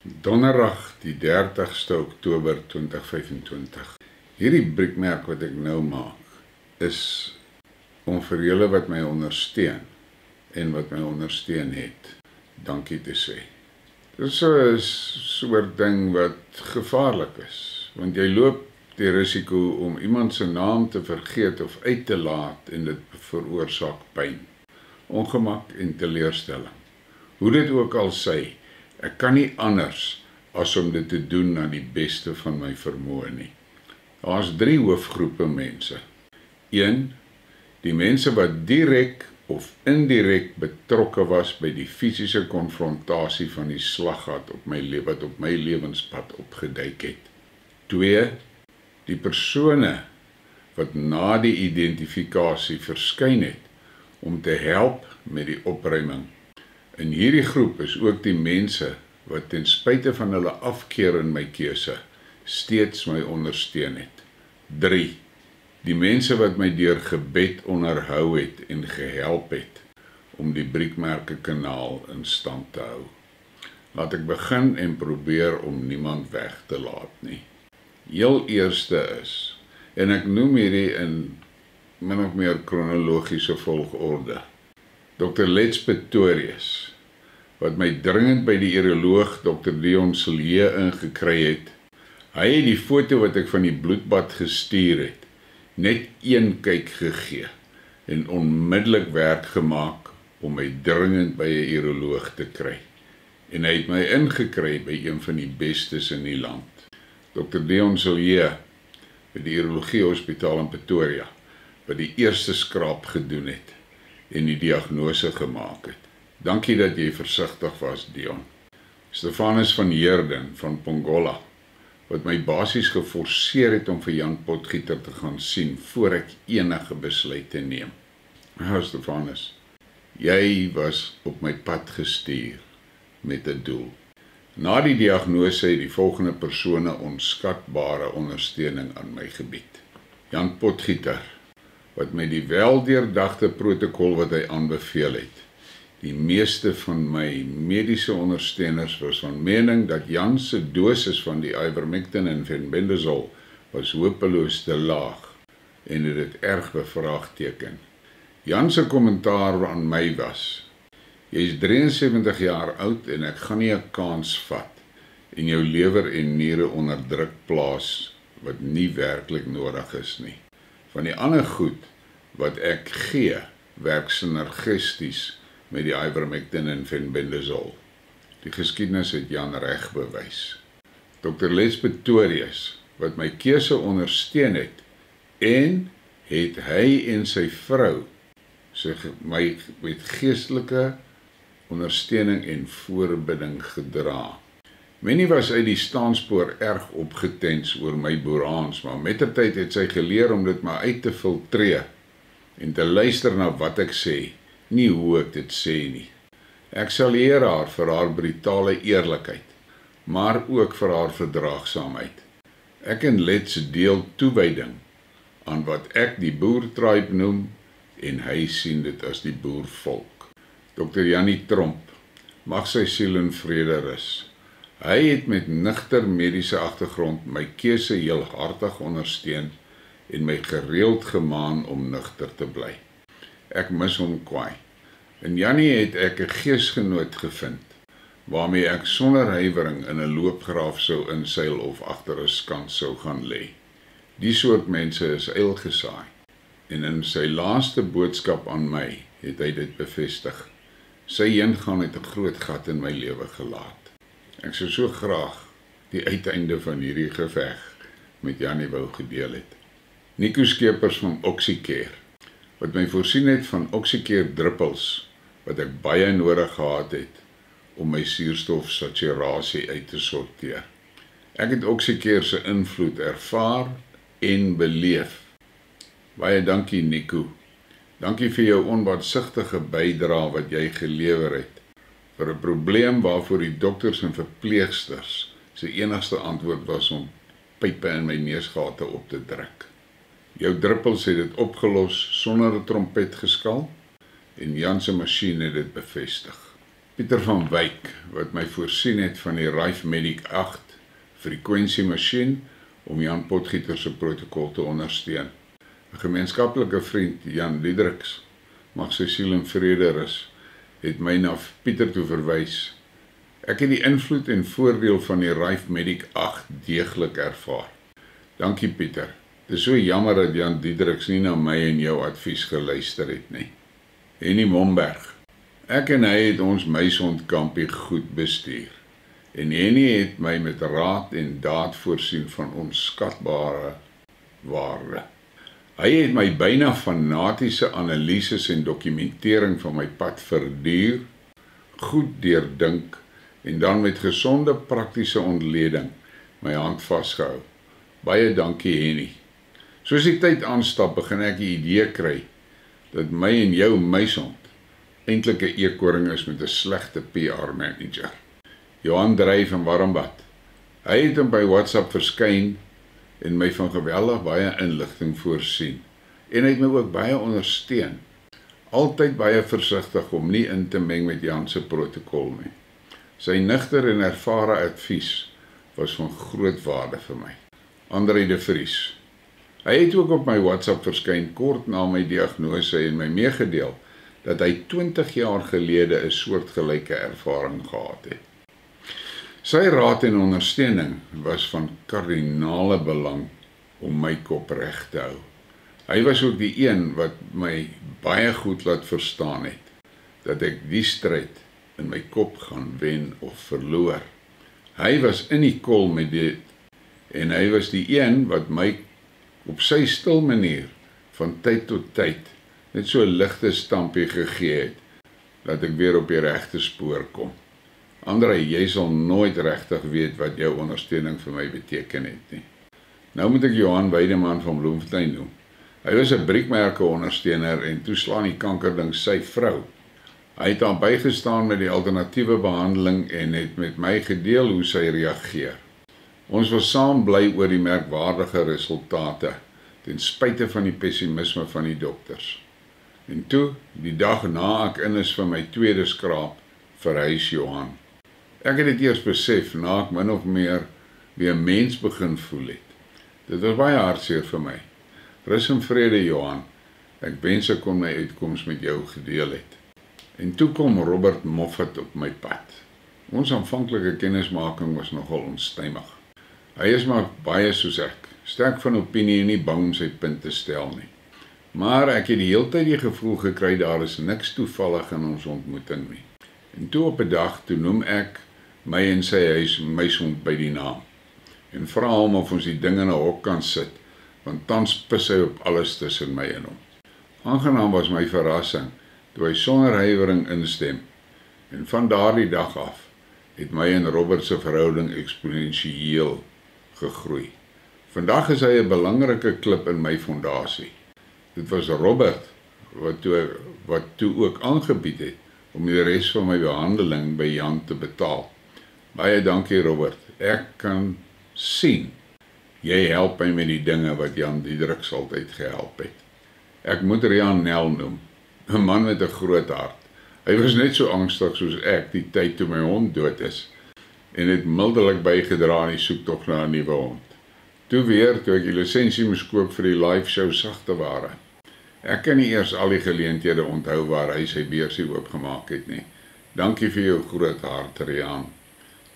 Donderdag die 30ste Oktober 2025. Hierdie briekmerk wat ek nou maak is om vir julle wat my ondersteun en wat my ondersteun het, dankie te sê. Dit is 'n soort ding wat gevaarlik is, want jy loop die risiko om iemand se naam te vergeet of uit te laat en dit veroorsaak pyn, ongemak en teleurstelling. Hoe dit ook al sy, ek kan nie anders as om dit te doen na die beste van my vermoë nie. Daar's 3 hoofgroepe mense. 1. Die mense wat direk of indirek betrokke was by die fisiese konfrontasie van die slaggat wat op my lewenspad opgeduik het. 2. Die persone wat na die identifikasie verskyn het om te help met die opruiming. In hierdie groep is ook die mense wat ten spyte van hulle afkeer in my keuse steeds my ondersteun het. 3. Die mense wat my deur gebed onderhou het en gehelp het om die briekmerke kanaal in stand te hou. Laat ek begin en probeer om niemand weg te laat nie. Heel eerste is, en ek noem hierdie in min of meer kronologiese volgorde, Dr. Lets Pretorius, wat my dringend by die uroloog Dr. Dion Silje ingekry het. Hy het die foto wat ek van die bloedbad gestuur het, net 1 kyk gegee en onmiddellik werk gemaak om my dringend by 'n uroloog te kry. En hy het my ingekry by een van die bestes in die land. Dr. Dion Silje by die Urologie Hospitaal in Pretoria, wat die eerste skraap gedoen het en die diagnose gemaak het. Dankie dat jy versigtig was, Dion. Stefanus van Heerden van Pongola, wat my basies geforseer het om vir Jan Potgieter te gaan sien voor ek enige besluit te neem. Stefanus, jy was op my pad gestuur met 'n doel. Na die diagnose het die volgende persone onskatbare ondersteuning aan my gebied. Jan Potgieter, wat my die weldeurdagte protokol wat hy aanbeveel het. Die meeste van my mediese ondersteuners was van mening dat Jan se dosis van die ivermectin en fenbendazole was hopeloos te laag en het dit erg bevraagteken. Jan se kommentaar aan my was: jy is 73 jaar oud en ek gaan nie 'n kans vat en jou lewer en niere onder druk plaas wat nie werklik nodig is nie. Van die ander goed wat ek gee, werk synergisties met die ivermectin en fenbendazole. Die geskiedenis het Jan reg bewys. Dr. Lets Pretorius, wat my keuse ondersteun het, en het hy en sy vrou my met geestelike ondersteuning en voorbidding gedra. Minnie was uit die staanspoor erg opgetens oor my boeraans, maar mettertyd het sy geleer om dit maar uit te filtreer en te luister na wat ek sê, nie hoe ek dit sê nie. Ek sal eer haar vir haar brutale eerlikheid, maar ook vir haar verdraagsaamheid. Ek en Lets deel toewyding aan wat ek die boertribe noem en hy sien dit as die boervolk. Dr. Jannie Tromp, mag sy siel in vrede rus. Hy het met nigter mediese agtergrond my keuse heel hartig ondersteun en my gereeld gemaan om nigter te bly. Ek mis hom kwaai. In Jannie het ek 'n geesgenoot gevind, waarmee ek sonder huiwering in 'n loopgraaf sou inseil of agter 'n skans sou gaan lê. Die soort mense is eilgesaai, en in sy laaste boodskap aan my het hy dit bevestig. Sy heengaan het 'n groot gat in my lewe gelaat. Ek sou so graag die uiteinde van hierdie geveg met Jannie wou gedeel het. Nico Skeepers van Oxycare, wat my voorsien het van Oxycare druppels, wat ek baie nodig gehad het om my suurstofsaturasie uit te sorteer. Ek het Oxycare se invloed ervaar en beleef. Baie dankie, Nico. Dankie vir jou onbaatsigtige bydrae wat jy gelewer het vir 'n probleem waarvoor die dokters en verpleegsters se enigste antwoord was om pype in my neusgate op te druk. Jou druppels het dit opgelos sonder 'n trompet geskal en Jan se masjien het dit bevestig. Pieter van Wyk, wat my voorsien het van die Rife Medic 8 frekwensiemasjien om Jan Potgieter se protokol te ondersteun. 'n Gemeenskaplike vriend, Jan Diedericks, mag sy siel in vrede rus, het my na Pieter toe verwys. Ek het die invloed en voordeel van die Rife Medic 8 deeglik ervaar. Dankie Pieter. Dit is so jammer dat Jan Diedericks nie na my en jou advies geluister het nie. Henny Momberg. Ek en hy het ons Meisondkampie goed bestuur. En Henny het my met raad en daad voorsien van onskatbare waarde. Hy het my byna fanatiese analises en dokumentering van my pad verduur, goed deurdink en dan met gesonde praktiese ontleding my hand vasgehou. Baie dankie Henny. Soos die tyd aanstap, begin ek die idee kry dat my en jou Meisond eintlik 'n eekoring is met 'n slegte PR manager. Johan Dryf van Warmbad. Hy het op my WhatsApp verskyn en my van geweldig baie inligting voorsien. En hy het my ook baie ondersteun. Altyd baie versigtig om nie in te meng met Jan se protokol nie. Sy nigter en ervare advies was van groot waarde vir my. André de Vries. Hy het ook op my WhatsApp verskyn kort na my diagnose en my meegedeel dat hy 20 jaar gelede 'n soortgelyke ervaring gehad het. Sy raad en ondersteuning was van kardinale belang om my kop reg te hou. Hy was ook die een wat my baie goed laat verstaan het, dat ek die stryd in my kop gaan wen of verloor. Hy was in die kol met dit, en hy was die een wat my op sy stil manier van tyd tot tyd net so 'n ligte stampie gegee het, dat ek weer op die regte spoor kom. André, jy sal nooit regtig weet wat jou ondersteuning vir my beteken het nie. Nou moet ek Johan Weideman van Bloemfontein noem. Hy was 'n briekmerke ondersteuner en toeslaan die kankerding sy vrou. Hy het aan bygestaan met die alternatiewe behandeling en het met my gedeel hoe sy reageer. Ons was saam bly oor die merkwaardige resultate, ten spyte van die pessimisme van die dokters. En toe, die dag na ek in is van my tweede skraap, verhuis Johan. Ek het dit eers besef na ek min of meer wie 'n mens begin voel het. Dit was baie hartseer vir my. Rus en vrede Johan, ek wens ek kon my uitkoms met jou gedeel het. En toe kom Robert Moffat op my pad. Ons aanvanklike kennismaking was nogal onstuimig. Hy is maar baie soos ek, sterk van opinie en nie bang om sy punt te stel nie. Maar ek het die hele tyd die gevoel gekry daar is niks toevallig in ons ontmoeting nie. En toe op 'n dag, toe noem ek my en sy huis Meisond by die naam. En vra hom of ons die ding in 'n hok kan sit, want tans pis hy op alles tussen my en hom. Aangenaam was my verrassing, toe hy sonder huiwering instem. En van daardie dag af, het my en Robert se verhouding eksponensieel gegroei. Vandag is hy 'n belangrike klip in my fondasie. Dit was Robert wat toe ook aangebied het om die res van my behandeling by Jan te betaal. Baie dankie Robert, ek kan sien, jy help my met die dinge wat Jan Diedericks altyd gehelp het. Ek moet Rian Nel noem, 'n man met 'n groot hart. Hy was net so angstig soos ek die tyd toe my hond dood is, en het mildelik bygedra aan die soektog na 'n nuwe hond. Toe ek die lisensie moes koop vir die live show Sagte Ware. Ek kan nie eers al die geleenthede onthou waar hy sy beursie oopgemaak het nie. Dankie vir jou groot hart, Rian.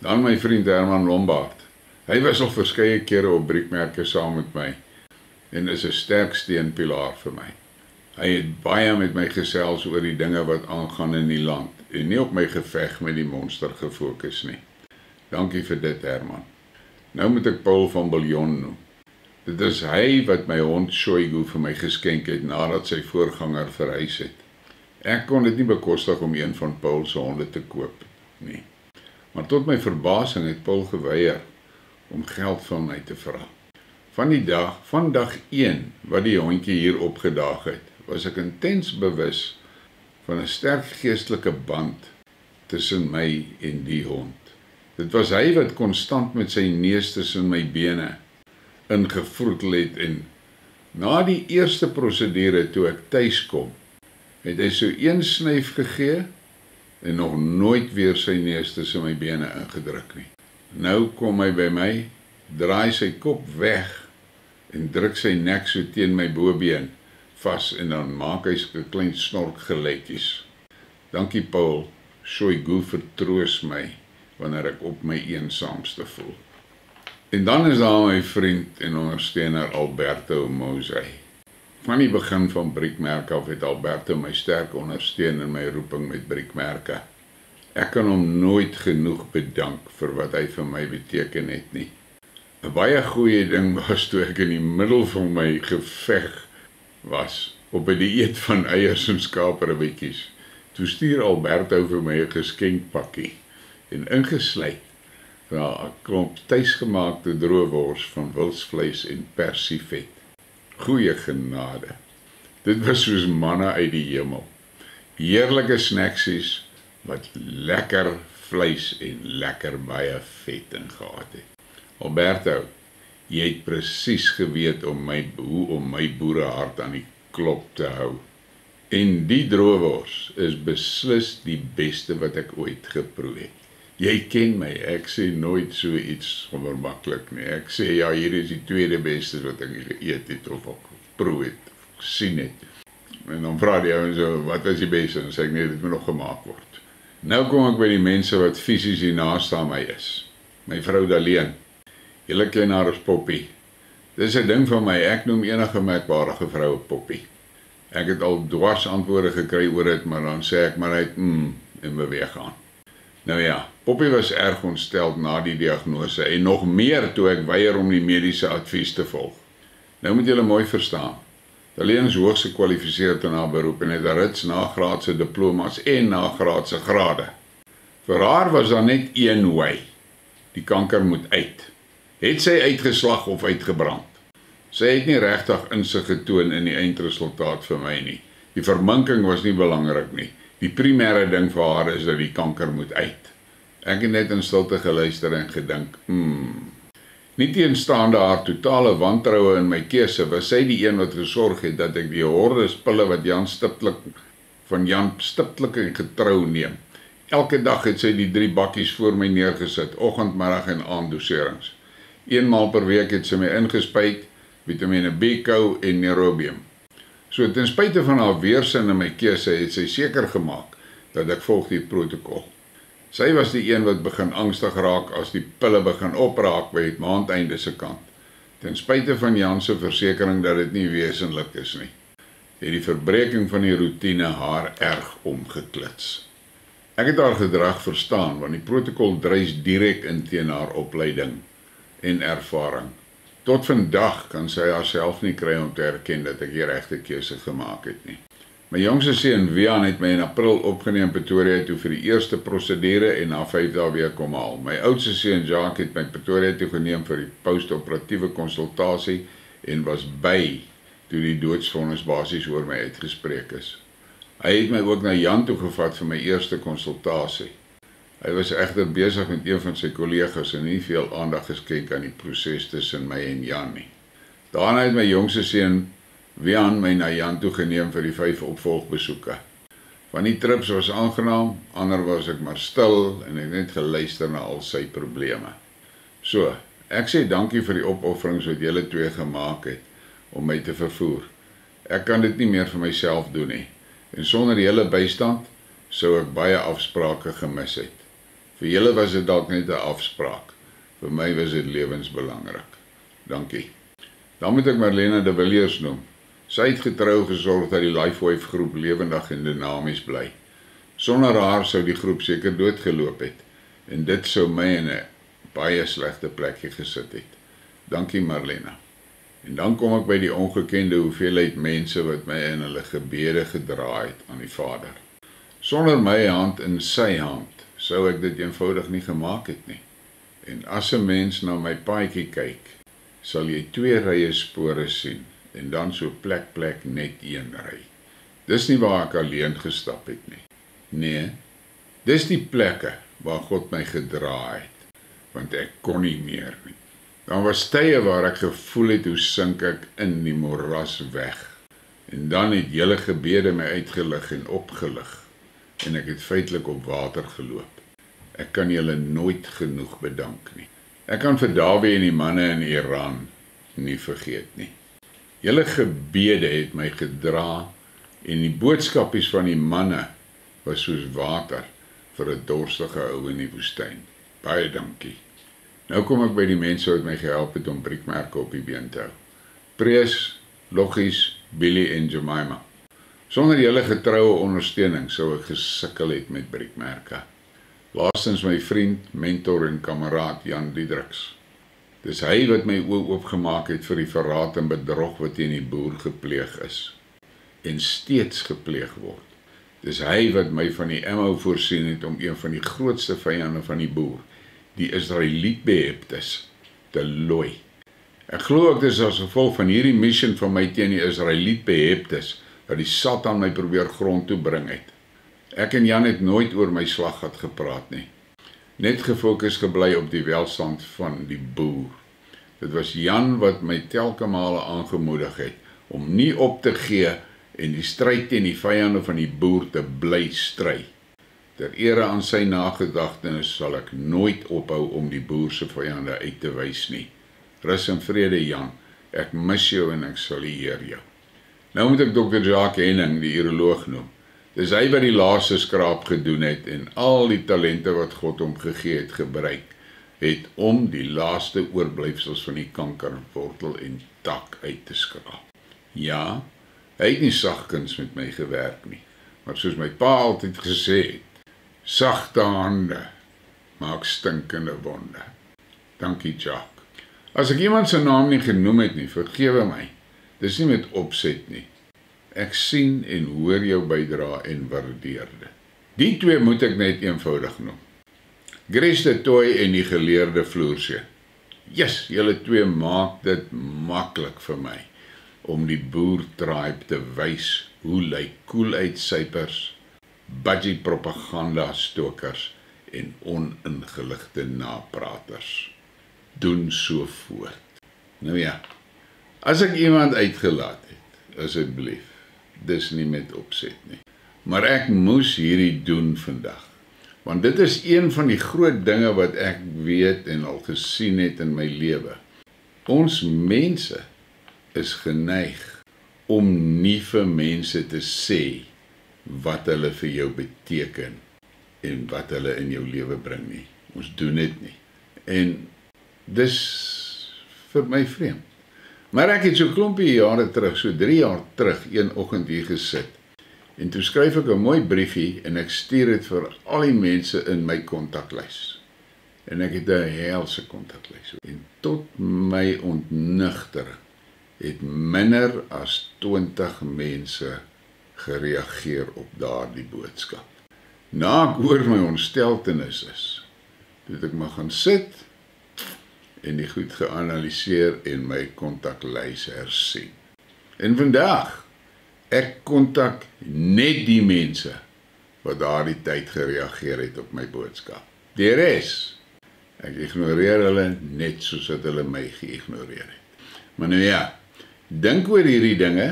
Dan my vriend Herman Lombard. Hy was al verskeie kere op briekmerke saam met my en is 'n sterk steunpilaar vir my. Hy het baie met my gesels oor die dinge wat aangaan in die land en nie op my geveg met die monster gefokus nie. Dankie vir dit, Herman. Nou moet ek Paul van Biljon noem. Dit is hy wat my hond Shoigu vir my geskenk het nadat sy voorganger verhuis het. Ek kon dit nie bekostig om een van Paul se honde te koop nie. Maar tot my verbasing het Paul geweier om geld van my te vra. Van dag 1 wat die hondjie hier opgedaag het, was ek intens bewus van 'n sterk geestelike band tussen my en die hond. Dit was hy wat konstant met sy neus tussen my bene ingevroetel het en na die eerste prosedure toe ek tuis kom, het hy so een snyf gegee en nog nooit weer sy neus tussen my bene ingedruk nie. Nou kom hy by my, draai sy kop weg en druk sy nek so teen my bobeen vas en dan maak hy so 'n klein snorkgeluidjies. Dankie Paul, Shoigu vertroos my wanneer ek op my eensaamste voel. En dan is daar my vriend en ondersteuner Alberto Mosey. Van die begin van Briekmerke af het Alberto my sterk ondersteun in my roeping met Briekmerke. Ek kan hom nooit genoeg bedank vir wat hy vir my beteken het nie. 'n Baie goeie ding was toe ek in die middel van my geveg was op 'n dieet van eiers en skaapribbetjies. Toe stuur Alberto vir my 'n geskenkpakkie en ingesluit 'n klomp tuisgemaakte droewors van wildsvleis en persievet. Goeie genade. Dit was soos manna uit die hemel. Heerlike snaksies wat lekker vleis en lekker baie vet in gehad het. Alberto, jy het presies geweet hoe om my boerehart aan die klop te hou. En die droewors is beslis die beste wat ek ooit geproe het. Jy ken my, ek sê nooit so iets onvermaklik nie. Ek sê ja, hier is die tweede beste wat ek geëet het of geproe het, of gesien het. En dan vra die ouens so, wat was die beste? En sê ek nee, dit moet nog gemaak word. Nou kom ek by die mense wat fisies hier naast aan my is. My vrou Daleen, julle ken haar as Poppy. Dis 'n ding van my, ek noem enige merkwaardige vrou 'n Poppy. Ek het al dwars antwoorde gekry oor dit, maar dan sê ek maar net en beweeg aan. Nou ja, Poppy was erg ontstel na die diagnose en nog meer toe ek weier om die mediese advies te volg. Nou moet julle mooi verstaan. Daleen is hoogs gekwalifiseerd in haar beroep en het 'n rits nagraadse diplomas en nagraadse grade. Vir haar was daar net een way. Die kanker moet uit. Het sy uitgeslag of uitgebrand? Sy het nie regtig insig getoon in die eindresultaat vir my nie. Die verminking was nie belangrik nie. Die primêre ding vir haar is dat die kanker moet uit. Ek het net in stilte geluister en gedink, Nie teenstaande haar totale wantroue in my keuse, was sy die een wat gesorg het dat ek die hordes pille wat Jan stiptelik en getrou neem. Elke dag het sy die 3 bakkies voor my neergesit, oggend, middag en aanddoserings. Eenmaal per week het sy my ingespuit, vitamine B-kou en neurobium. So ten spyte van haar weerstand in my keuse het sy seker gemaak dat ek volg die protokol. Sy was die een wat begin angstig raak as die pille begin opraak by het maandeinde se kant. Ten spyte van Jan se versekering dat dit nie wesenlik is nie, het die verbreking van die roetine haar erg omgeklits. Ek het haar gedrag verstaan, want die protokol dryf direk in teen haar opleiding en ervaring. Tot vandag kan sy haarself nie kry om te erken dat ek die regte keuse gemaak het nie. My jongste seun Wian het my in April opgeneem in Pretoria toe vir die eerste prosedure en na 5 dae weer kom haal. My oudste seun Jacques het my Pretoria toe geneem vir die postoperatiewe konsultasie en was by toe die doodsvonnis basies oor my uitgespreek is. Hy het my ook na Jan toe gevat vir my eerste konsultasie. Hy was egter besig met een van sy kollegas en nie veel aandag geskenk aan die proses tussen my en Jan nie. Daarna het my jongste seun Wian my na Jan toe geneem vir die 5 opvolgbesoeke. Van die trips was aangenaam, ander was ek maar stil en ek net geluister na al sy probleme. So, ek sê dankie vir die opofferings wat julle twee gemaak het om my te vervoer. Ek kan dit nie meer vir myself doen nie. En sonder julle bystand sou ek baie afsprake gemis het. Vir julle was dit dalk net 'n afspraak. Vir my was dit lewensbelangrik. Dankie. Dan moet ek Marlene de Villiers noem. Sy het getrou gesorg dat die Lifewave groep lewendig en dinamies bly. Sonder haar sou die groep seker doodgeloop het en dit sou my in 'n baie slegte plekkie gesit het. Dankie Marlene. En dan kom ek by die ongekende hoeveelheid mense wat my in hulle gebede gedra het aan die Vader. Sonder my hand in sy hand sou ek dit eenvoudig nie gemaak het nie. En as 'n mens na my paadjie kyk, sal jy 2 rye spore sien en dan so plek net 1 ry. Dis nie waar ek alleen gestap het nie. Nee, dis die plekke waar God my gedra het, want ek kon nie meer nie. Dan was tye waar ek gevoel het hoe sink ek in die moras weg. En dan het julle gebede my uitgelig en opgelig. en ek het feitelik op water geloop. Ek kan julle nooit genoeg bedank nie. Ek kan vir Dawie en die manne in Iran nie vergeet nie. Julle gebede het my gedra en die boodskapies van die manne was soos water vir 'n dorstige ou in die woestyn. Baie dankie. Nou kom ek by die mense wat my gehelp het om briekmerke op die been te hou. Prees, Loggies, Billy en Jemima. Sonder julle getroue ondersteuning sou ek gesukkel het met briekmerke. Laastens my vriend, mentor en kameraad Jan Diedriks. Dis hy wat my oë oopgemaak het vir die verraad en bedrog wat teen die boer gepleeg is en steeds gepleeg word. Dis hy wat my van die ammo voorsien het om een van die grootste vyande van die boer, die Israeliet Beheptes, te looi. Ek glo ook dis as gevolg van hierdie mission van my teen die Israeliet Beheptes dat die Satan my probeer grond toe bring het. Ek en Jan het nooit oor my slaggat gepraat nie. Net gefokus gebly op die welstand van die boer. Dit was Jan wat my telke male aangemoedig het om nie op te gee en die stryd teen die vyande van die boer te bly stry. Ter ere aan sy nagedagtenis sal ek nooit ophou om die boer se vyande uit te wys nie. Rus en vrede Jan, ek mis jou en ek sal eer jou. Nou moet ek Dr. Jacques Henning, die uroloog noem. Dis hy wat die laaste skraap gedoen het en al die talente wat God hom gegee het gebruik het om die laaste oorblyfsels van die kankerwortel en tak uit te skraap. Ja, hy het nie sagkens met my gewerk nie, maar soos my pa altyd gesê het, sagte hande maak stinkende wonde. Dankie Jacques. As ek iemand se naam nie genoem het nie, vergewe my. Dis nie met opset nie. Ek sien en hoor jou bydra en waardeer dit. Die twee moet ek net eenvoudig noem. Grace de Toy en die geleerde Floorseun. Yes, julle twee maak dit maklik vir my om die boer tribe te wys hoe lyk koeluit sypers, budgie propaganda stokers en oningeligte napraters. Doen so voort. Nou ja, as ek iemand uitgelaat het, asseblief, dis nie met opset nie. Maar ek moes hierdie doen vandag, want dit is een van die groot dinge wat ek weet en al gesien het in my lewe. Ons mense is geneig om nie vir mense te sê wat hulle vir jou beteken en wat hulle in jou lewe bring nie. Ons doen dit nie. En dis vir my vreemd. Maar ek het so klompie jare terug, so 3 jaar terug, een oggend hier gesit. En toe skryf ek 'n mooi briefie en ek stuur dit vir al die mense in my kontaklys. En ek het 'n helse kontaklys. En tot my ontnigtering het minder as 20 mense gereageer op daardie boodskap. Na ek oor my ontsteltenis is, toe het ek maar gaan sit en die goed geanalyseer en my kontaklys hersien. En vandag, ek kontak net die mense wat daardie tyd gereageer het op my boodskap. Die res, ek ignoreer hulle net soos wat hulle my geïgnoreer het. Maar nou ja, dink oor hierdie dinge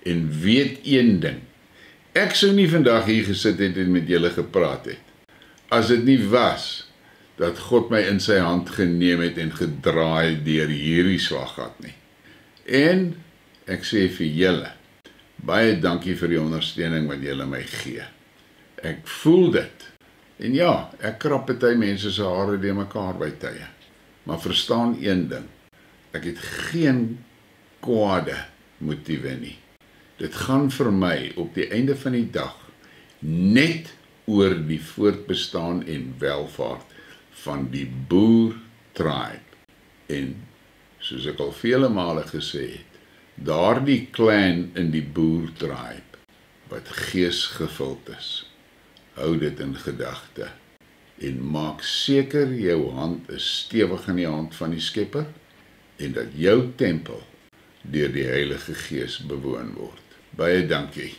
en weet een ding. Ek sou nie vandag hier gesit het en met julle gepraat het, as dit nie was dat God my in sy hand geneem het en gedraai deur hierdie slaggat nie. En ek sê vir julle, baie dankie vir die ondersteuning wat julle my gee. Ek voel dit. En ja, ek krap party mense se hare deur mekaar by tye. Maar verstaan een ding, ek het geen kwade motiewe nie. Dit gaan vir my op die einde van die dag net oor die voortbestaan en welvaart van die boer tribe. En soos ek al vele male gesê het, daardie clan in die boer tribe wat geesgevuld is, hou dit in gedagte en maak seker jou hand is stewig in die hand van die Skepper en dat jou tempel deur die Heilige Gees bewoon word. Baie dankie.